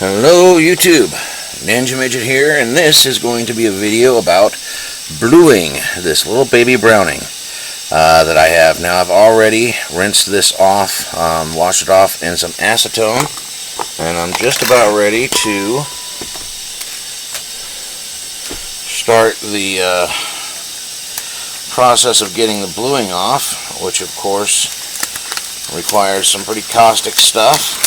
Hello YouTube, Ninja Midget here, and this is going to be a video about bluing this little baby browning that I have. Now I've already rinsed this off, washed it off in some acetone, and I'm just about ready to start the process of getting the bluing off, which of course requires some pretty caustic stuff.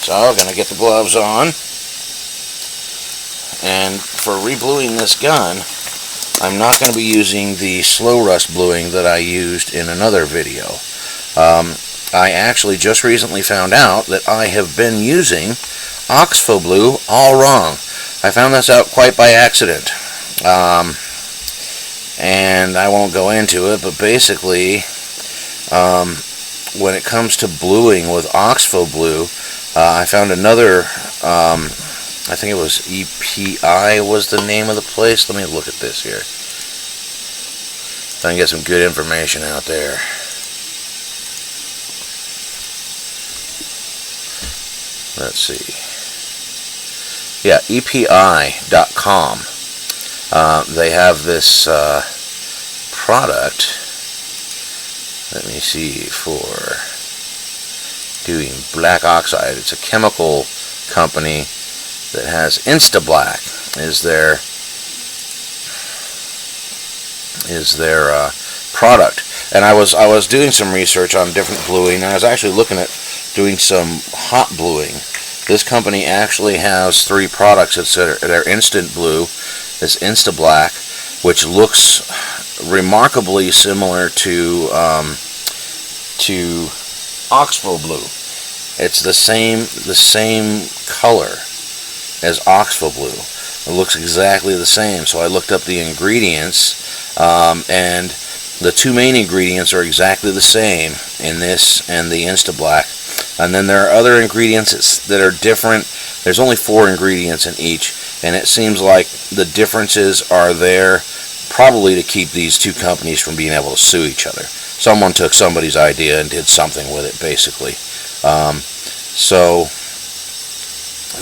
So I'm going to get the gloves on, and for rebluing this gun, I'm not going to be using the slow rust bluing that I used in another video. I actually just recently found out that I have been using oxpho blue all wrong. I found this out quite by accident, and I won't go into it, but basically when it comes to bluing with oxpho blue, I found another, I think it was EPI was the name of the place. Let me look at this here. Try and get some good information out there. Let's see. Yeah, EPI.com. They have this product. Let me see, for doing black oxide. It's a chemical company that has Instablack is their product. And I was doing some research on different bluing, and I was actually looking at doing some hot bluing. This company actually has 3 products. It's their instant blue, this Instablack, which looks remarkably similar to oxpho blue. It's the same color as oxpho blue. It looks exactly the same. So I looked up the ingredients, and the 2 main ingredients are exactly the same in this and the Instablack. And then there are other ingredients that are different. There's only 4 ingredients in each, and it seems like the differences are there probably to keep these 2 companies from being able to sue each other. Someone took somebody's idea and did something with it, basically. So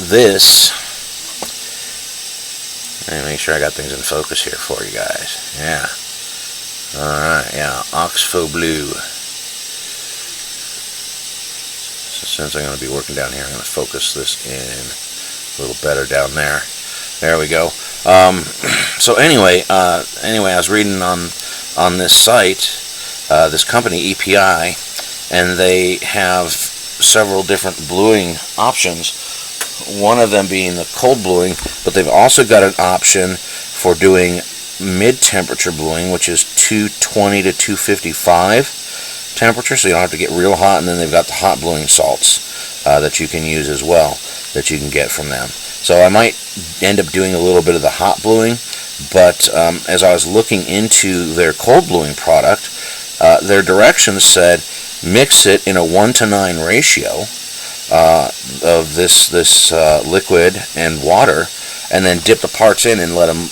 this, let me make sure I got things in focus here for you guys. Yeah. Alright, yeah, oxpho blue. So since I'm going to be working down here, I'm going to focus this in a little better down there. There we go. So anyway, I was reading on this site, this company EPI, and they have several different bluing options. One of them being the cold bluing, but they've also got an option for doing mid-temperature bluing, which is 220 to 255 temperature, so you don't have to get real hot. And then they've got the hot bluing salts that you can use as well, that you can get from them. So I might end up doing a little bit of the hot bluing, but as I was looking into their cold bluing product, their directions said mix it in a 1:9 ratio of this liquid and water, and then dip the parts in and let them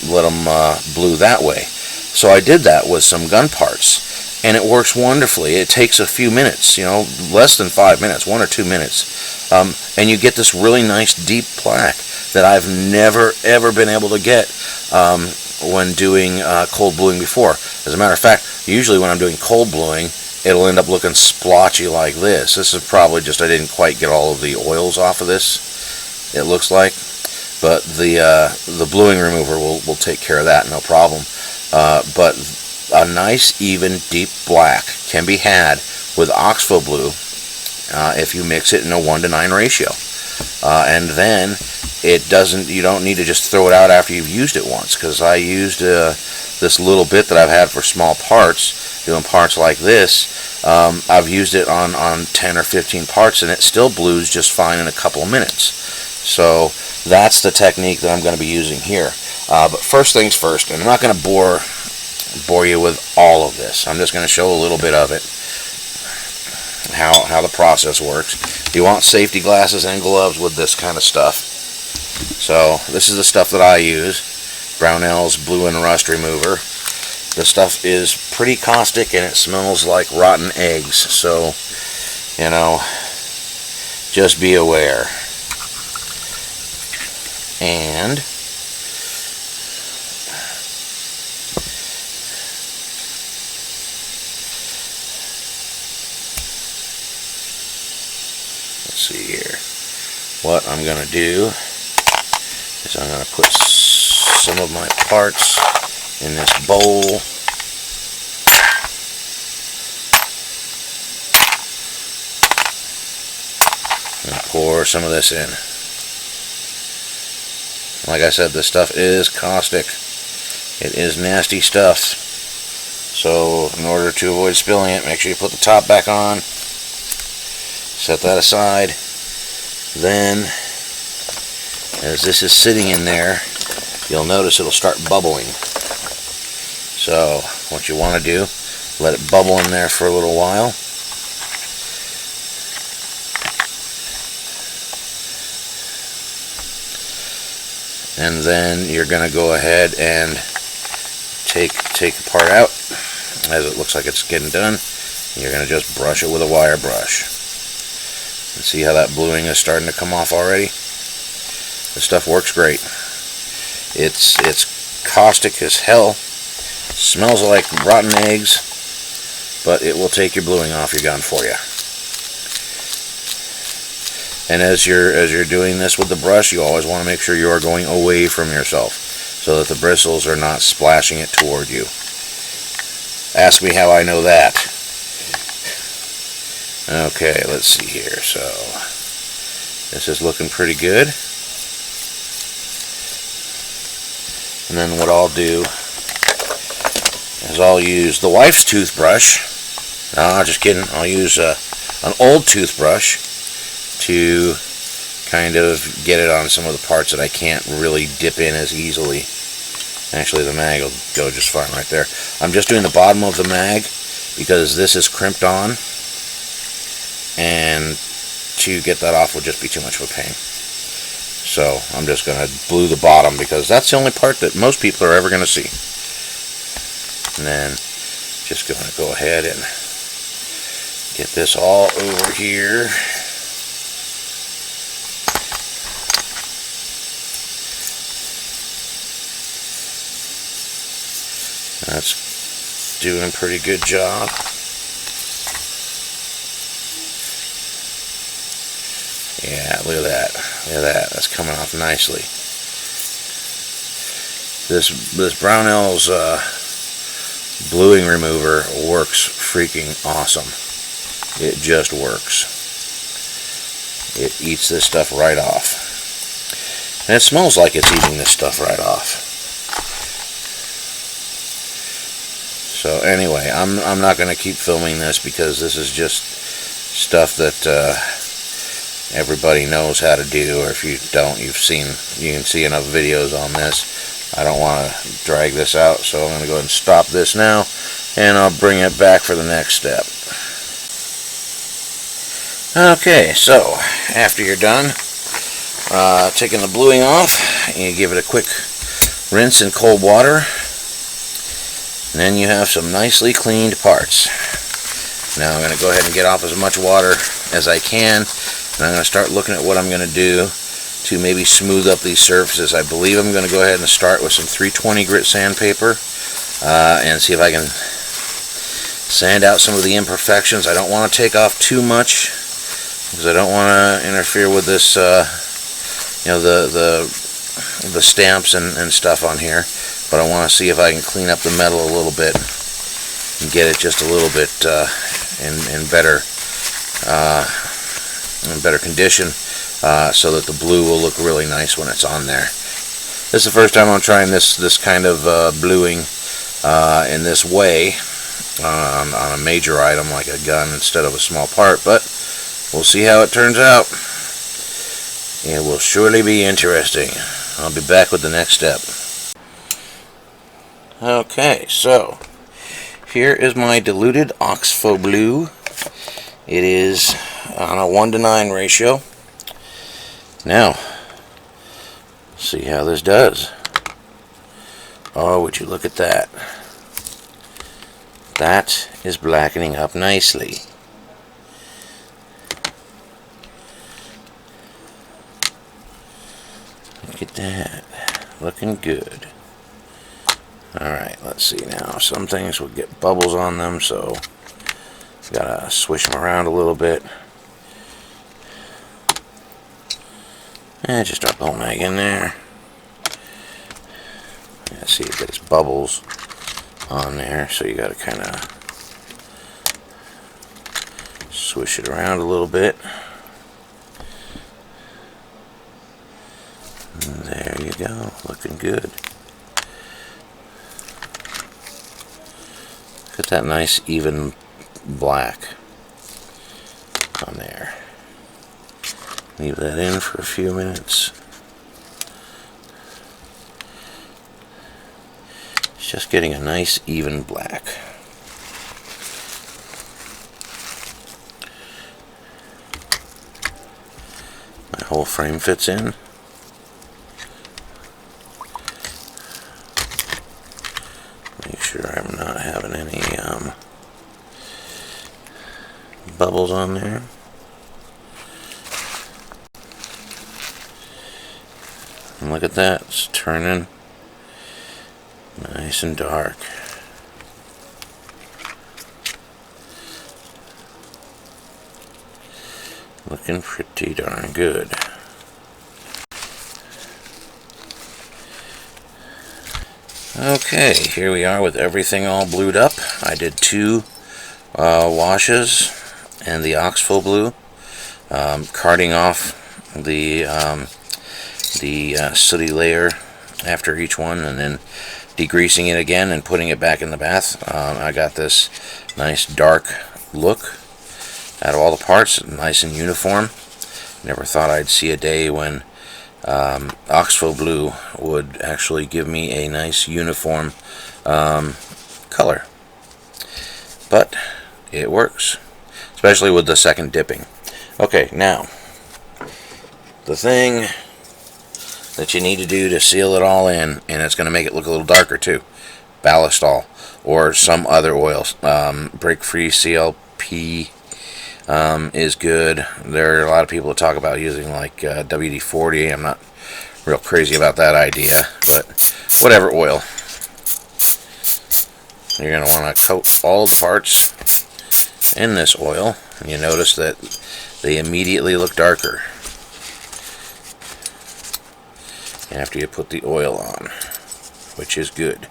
blue that way. So I did that with some gun parts, and it works wonderfully. It takes a few minutes, less than 5 minutes, 1 or 2 minutes, and you get this really nice deep black that I've never ever been able to get when doing cold bluing before. As a matter of fact, usually when I'm doing cold bluing, it'll end up looking splotchy like this. This is probably just I didn't quite get all of the oils off of this, it looks like. But the bluing remover will take care of that, no problem. But a nice, even, deep black can be had with oxpho blue if you mix it in a 1:9 ratio. And then you don't need to just throw it out after you've used it once, because I used this little bit that I've had for small parts, doing parts like this. I've used it on 10 or 15 parts, and it still blues just fine in a couple of minutes. So that's the technique that I'm going to be using here. But first things first, and I'm not going to bore you with all of this. I'm just going to show a little bit of it, how the process works. You want safety glasses and gloves with this kind of stuff. So this is the stuff that I use, Brownells Blue and Rust Remover. The stuff is pretty caustic, and it smells like rotten eggs, so just be aware. And let's see here. What I'm going to do is I'm going to put some of my parts in this bowl. And pour some of this in. Like I said, this stuff is caustic. It is nasty stuff. So in order to avoid spilling it, make sure you put the top back on. Set that aside. Then, as this is sitting in there, you'll notice it'll start bubbling. So what you want to do, let it bubble in there for a little while. And then you're going to go ahead and take the part out as it looks like it's getting done. You're going to just brush it with a wire brush. And see how that bluing is starting to come off already? This stuff works great. It's caustic as hell. Smells like rotten eggs, but it will take your bluing off your gun for you. And as you're doing this with the brush, you always want to make sure you are going away from yourself so that the bristles are not splashing it toward you. Ask me how I know that. Okay, let's see here. So this is looking pretty good. And then what I'll do is I'll use the wife's toothbrush. No, just kidding. I'll use an old toothbrush to kind of get it on some of the parts that I can't really dip in as easily. Actually, the mag will go just fine right there. I'm just doing the bottom of the mag because this is crimped on, and to get that off would just be too much of a pain. So I'm just going to glue the bottom because that's the only part that most people are ever going to see. And then just going to go ahead and get this all over here. That's doing a pretty good job. Yeah, look at that. Look at that. That's coming off nicely. This brownells bluing remover works freaking awesome. It just works. It eats this stuff right off. And it smells like it's eating this stuff right off. So anyway, I'm not going to keep filming this because this is just stuff that everybody knows how to do, or if you don't, you can see enough videos on this. I don't want to drag this out, so I'm going to go ahead and stop this now, and I'll bring it back for the next step. Okay, so after you're done taking the bluing off, you give it a quick rinse in cold water. And then you have some nicely cleaned parts. Now I'm going to go ahead and get off as much water as I can, and I'm going to start looking at what I'm going to do to maybe smooth up these surfaces. I believe I'm going to go ahead and start with some 320 grit sandpaper and see if I can sand out some of the imperfections. I don't want to take off too much because I don't want to interfere with this, the stamps and stuff on here. But I want to see if I can clean up the metal a little bit and get it just a little bit in better condition so that the blue will look really nice when it's on there. This is the first time I'm trying this kind of bluing in this way on a major item like a gun instead of a small part, but we'll see how it turns out. It will surely be interesting. I'll be back with the next step. Okay, so here is my diluted oxpho blue. It is on a 1:9 ratio. Now, see how this does. Oh, would you look at that. That is blackening up nicely. Look at that. Looking good. Alright, let's see now. Some things will get bubbles on them, so gotta swish them around a little bit. And just drop the whole mag in there. Yeah, see, it gets bubbles on there, so you gotta kind of swish it around a little bit. And there you go, looking good. Look at that nice even black on there. Leave that in for a few minutes. It's just getting a nice even black. My whole frame fits in. Make sure I'm not having any bubbles on there. And look at that, it's turning nice and dark. Looking pretty darn good. Okay, here we are with everything all blued up. I did 2 washes and the oxpho blue, carting off the sooty layer after each one, and then degreasing it again and putting it back in the bath. I got this nice dark look out of all the parts, nice and uniform. Never thought I'd see a day when oxpho blue would actually give me a nice uniform color, but it works, especially with the second dipping. Okay, now the thing that you need to do to seal it all in, and it's going to make it look a little darker too, ballistol or some other oil. Break free CLP is good. There are a lot of people that talk about using like WD-40. I'm not real crazy about that idea, but whatever oil. You're going to want to coat all the parts in this oil, and you notice that they immediately look darker after you put the oil on, which is good.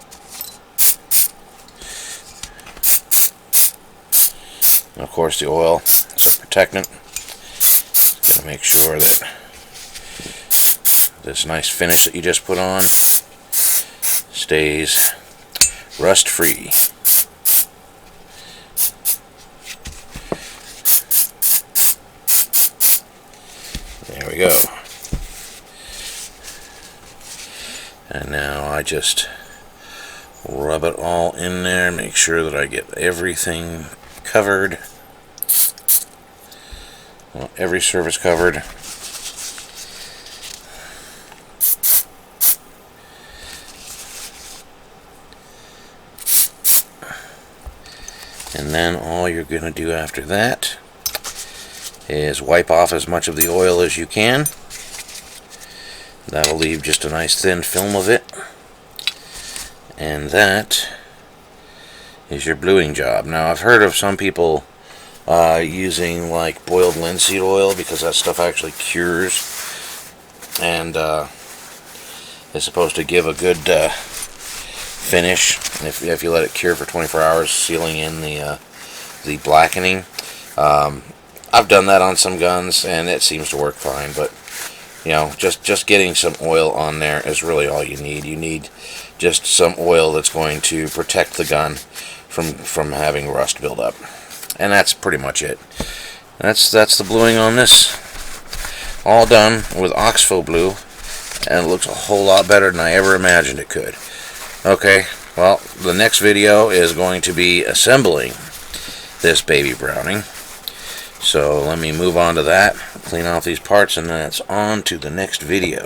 And of course, the oil is a protectant. Gotta make sure that this nice finish that you just put on stays rust free. There we go. And now I just rub it all in there, make sure that I get everything covered. Well, every surface covered. And then all you're going to do after that is wipe off as much of the oil as you can. That'll leave just a nice thin film of it. And that is your bluing job. Now, I've heard of some people using like boiled linseed oil, because that stuff actually cures and is supposed to give a good finish if you let it cure for 24 hours, sealing in the blackening. I've done that on some guns and it seems to work fine, but you know, just getting some oil on there is really all you need. You need just some oil that's going to protect the gun from having rust build up, and that's pretty much it. That's the bluing on this. All done with oxpho blue, and it looks a whole lot better than I ever imagined it could. Okay, well, the next video is going to be assembling this baby browning. So let me move on to that, clean off these parts, and then it's on to the next video.